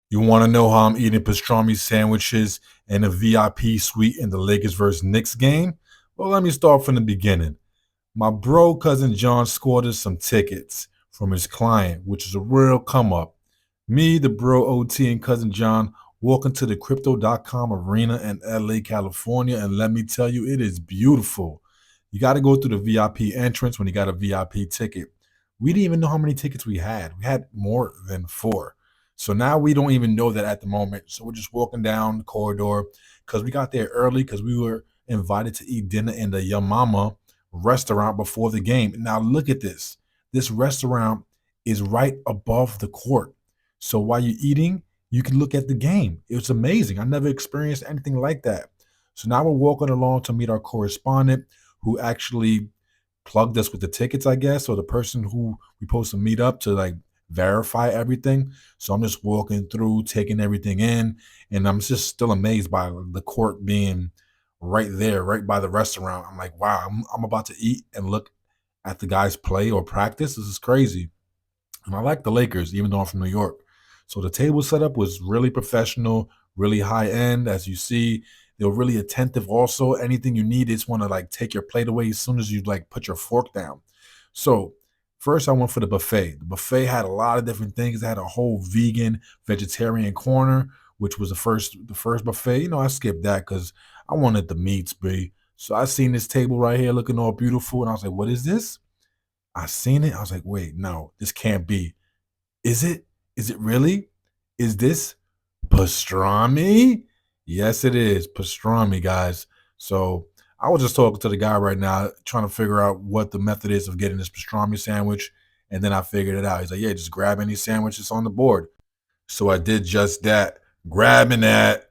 You want to know how I'm eating pastrami sandwiches in a VIP suite in the Lakers versus Knicks game? Well, let me start from the beginning. My bro, cousin John, scored us some tickets from his client, which is a real come up. Me, the bro OT, and cousin John walk into the crypto.com arena in LA, California, and let me tell you, it is beautiful. You got to go through the VIP entrance when you got a VIP ticket. We didn't even know how many tickets we had. We had more than four. So now we don't even know that at the moment. So we're just walking down the corridor because we got there early because we were invited to eat dinner in the Yamama restaurant before the game. Now look at this. This restaurant is right above the court. So while you're eating, you can look at the game. It's amazing. I never experienced anything like that. So now we're walking along to meet our correspondent who actually plugged us with the tickets, I guess, or the person who we supposed to meet up to like verify everything. So I'm just walking through, taking everything in, and I'm just still amazed by the court being right there, right by the restaurant. I'm like, wow, I'm about to eat and look at the guys play or practice. This is crazy. And I like the Lakers, even though I'm from New York. So the table setup was really professional, really high end. As you see, they were really attentive. Also, anything you need, they just want to like take your plate away as soon as you like put your fork down. So first, I went for the buffet. The buffet had a lot of different things. It had a whole vegan, vegetarian corner, which was the first buffet. I skipped that because I wanted the meats, be. So I seen this table right here looking all beautiful, and I was like, "What is this?" I seen it. I was like, "Wait, no, this can't be. Is it? Is it really? Is this pastrami?" Yes, it is pastrami, guys. So I was just talking to the guy right now, trying to figure out what the method is of getting this pastrami sandwich. And then I figured it out. He's like, yeah, just grab any sandwiches on the board. So I did just that, grabbing that,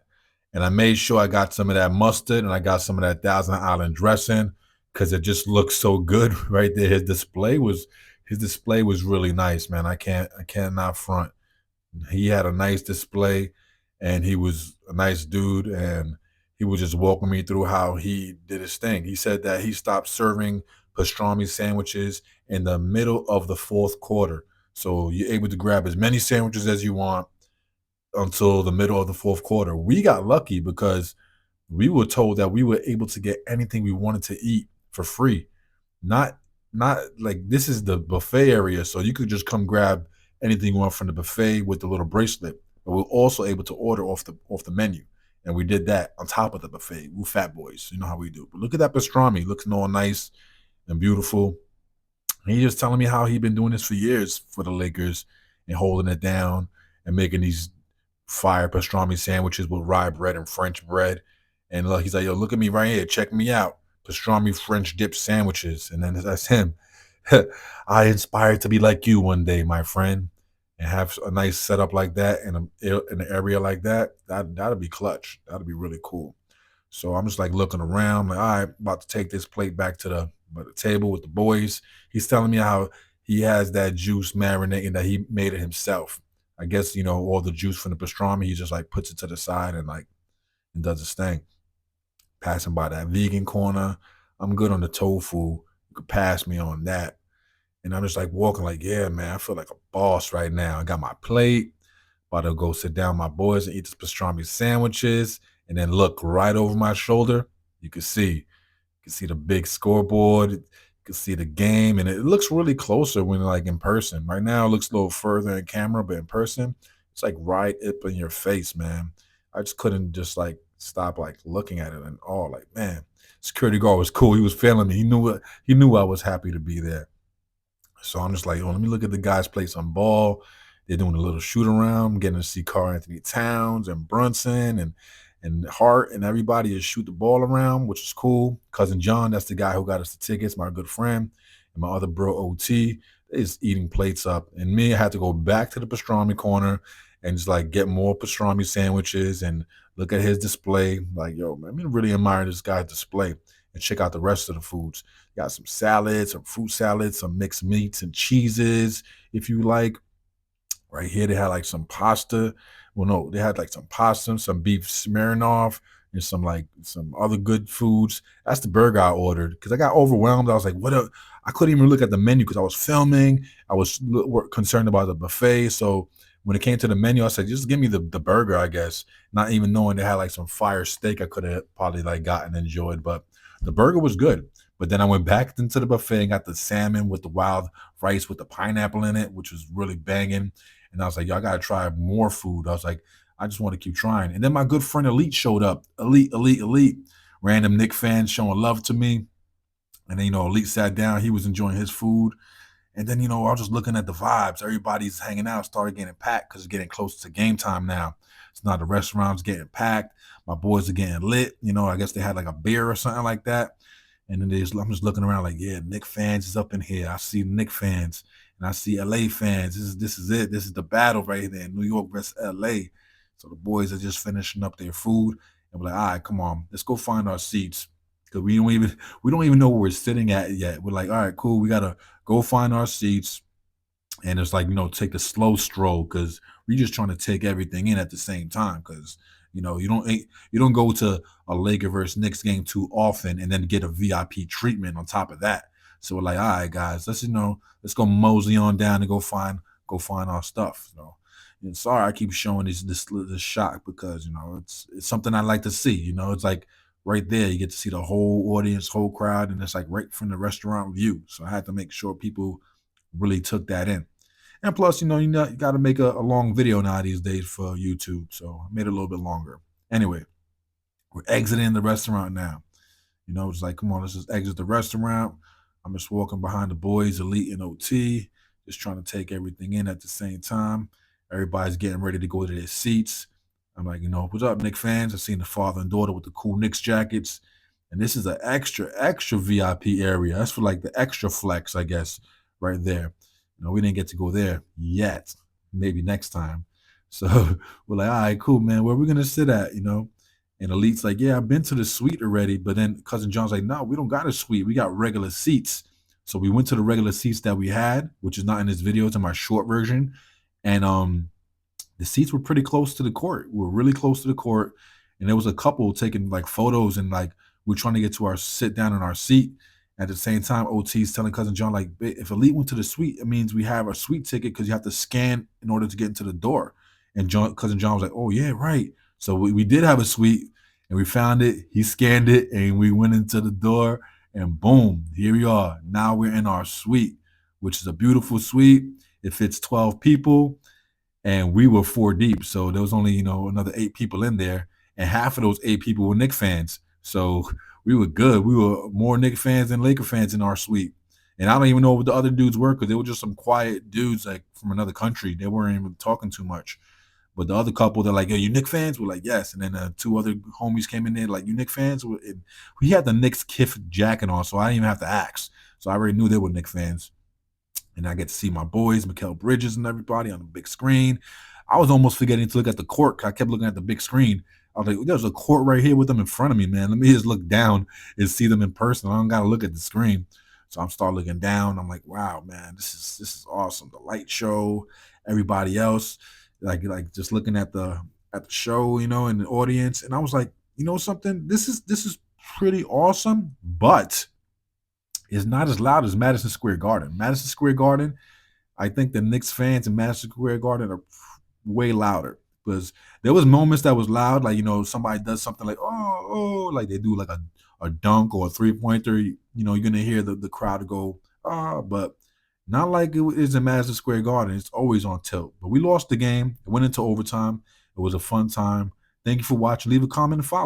and I made sure I got some of that mustard and I got some of that Thousand Island dressing because it just looks so good right there. His display was really nice, man. I cannot front. He had a nice display and he was a nice dude and he was just walking me through how he did his thing. He said that he stopped serving pastrami sandwiches in the middle of the fourth quarter. So you're able to grab as many sandwiches as you want until the middle of the fourth quarter. We got lucky because we were told that we were able to get anything we wanted to eat for free. Not not like this is the buffet area, so you could just come grab anything you want from the buffet with the little bracelet. But we're also able to order off the menu. And we did that on top of the buffet. We fat boys. You know how we do. But look at that pastrami. Looks all nice and beautiful. And he just telling me how he been doing this for years for the Lakers and holding it down and making these fire pastrami sandwiches with rye bread and French bread. And look, he's like, yo, look at me right here. Check me out. Pastrami French dip sandwiches. And then that's him. I inspired to be like you one day, my friend, and have a nice setup like that in an area like that. That'd be clutch. That'd be really cool. So I'm just like looking around, like, all right, about to take this plate back to the table with the boys. He's telling me how he has that juice marinating that he made it himself. I guess all the juice from the pastrami, he just like puts it to the side and like and does his thing. Passing by that vegan corner, I'm good on the tofu. You could pass me on that. And I'm just like walking, like, yeah, man, I feel like a boss right now. I got my plate, about to go sit down with my boys and eat this pastrami sandwiches, and then look right over my shoulder. You can see the big scoreboard. You can see the game, and it looks really closer when like in person. Right now, it looks a little further in camera, but in person, it's like right up in your face, man. I just couldn't just like stop like looking at it and all like, man, security guard was cool. He was feeling me. He knew I was happy to be there. So I'm just like, oh, let me look at the guys play some ball. They're doing a little shoot around, getting to see Carl Anthony Towns and Brunson and Hart and everybody is shoot the ball around, which is cool. Cousin John, that's the guy who got us the tickets, my good friend, and my other bro OT is eating plates up. And me, I had to go back to the pastrami corner and just like get more pastrami sandwiches and look at his display. Like, yo, man, I mean, really admire this guy's display and check out the rest of the foods. Got some salads, some fruit salads, some mixed meats and cheeses, if you like. Right here, they had like some pasta. Well, no, they had like some pasta, some beef Smirnoff, and some other good foods. That's the burger I ordered because I got overwhelmed. I was like, what? I couldn't even look at the menu because I was filming. I was concerned about the buffet. So when it came to the menu, I said, just give me the burger, I guess. Not even knowing they had like some fire steak I could have probably like gotten and enjoyed. But the burger was good. But then I went back into the buffet and got the salmon with the wild rice with the pineapple in it, which was really banging. And I was like, yo, I gotta try more food. I was like, I just want to keep trying. And then my good friend Elite showed up. Elite. Random Knicks fans showing love to me. And then, Elite sat down. He was enjoying his food. And then, I was just looking at the vibes. Everybody's hanging out, started getting packed because it's getting close to game time now. It's not the restaurants getting packed. My boys are getting lit. I guess they had like a beer or something like that. And then I'm just looking around like, yeah, Knicks fans is up in here. I see Knicks fans and I see LA fans. This is it. This is the battle right there. New York versus LA. So the boys are just finishing up their food. And we're like, all right, come on, let's go find our seats. Cause we don't even know where we're sitting at yet. We're like, all right, cool. We gotta go find our seats. And it's like, take the slow stroll because we're just trying to take everything in at the same time. Because you don't go to a Laker versus Knicks game too often and then get a VIP treatment on top of that. So we're like, all right, guys, let's go mosey on down and go find our stuff. And sorry, I keep showing this shot because it's something I like to see. It's like right there, you get to see the whole audience, whole crowd, and it's like right from the restaurant view. So I had to make sure people really took that in. And plus, you got to make a long video now these days for YouTube. So I made it a little bit longer. Anyway, we're exiting the restaurant now. It's like, come on, let's just exit the restaurant. I'm just walking behind the boys, Elite and OT, just trying to take everything in at the same time. Everybody's getting ready to go to their seats. I'm like, what's up, Knicks fans? I seen the father and daughter with the cool Knicks jackets. And this is an extra VIP area. That's for like the extra flex, I guess, right there. We didn't get to go there yet. Maybe next time. So we're like, all right, cool, man. Where are we gonna sit at? And Elite's like, yeah, I've been to the suite already. But then cousin John's like, no, we don't got a suite. We got regular seats. So we went to the regular seats that we had, which is not in this video. It's in my short version. And the seats were pretty close to the court. We were really close to the court. And there was a couple taking like photos and like we're trying to get to our sit down in our seat. At the same time, OT's telling cousin John, like, if Elite went to the suite, it means we have a suite ticket because you have to scan in order to get into the door. And cousin John was like, oh, yeah, right. So we did have a suite and we found it. He scanned it and we went into the door and boom, here we are. Now we're in our suite, which is a beautiful suite. It fits 12 people and we were 4 deep. So there was only, another 8 people in there. And half of those 8 people were Knicks fans. So we were good. We were more Knicks fans than Laker fans in our suite. And I don't even know what the other dudes were because they were just some quiet dudes like from another country. They weren't even talking too much. But the other couple, they're like, yo, you Knicks fans? We're like, yes. And then 2 other homies came in there like, you Knicks fans? We had the Knicks Kith jacket on, so I didn't even have to ask. So I already knew they were Knicks fans. And I get to see my boys, Mikal Bridges and everybody on the big screen. I was almost forgetting to look at the court. I kept looking at the big screen. I was like, there's a court right here with them in front of me, man. Let me just look down and see them in person. I don't got to look at the screen. So I'm start looking down. I'm like, wow, man, this is awesome. The light show, everybody else, like just looking at the show, and the audience. And I was like, something, this is pretty awesome, but it's not as loud as Madison Square Garden. Madison Square Garden, I think the Knicks fans in Madison Square Garden are way louder because there was moments that was loud, like somebody does something like like they do like a dunk or a 3-pointer. You're gonna hear the crowd go but not like it is in Madison Square Garden. It's always on tilt. But we lost the game. It went into overtime. It was a fun time. Thank you for watching. Leave a comment and follow.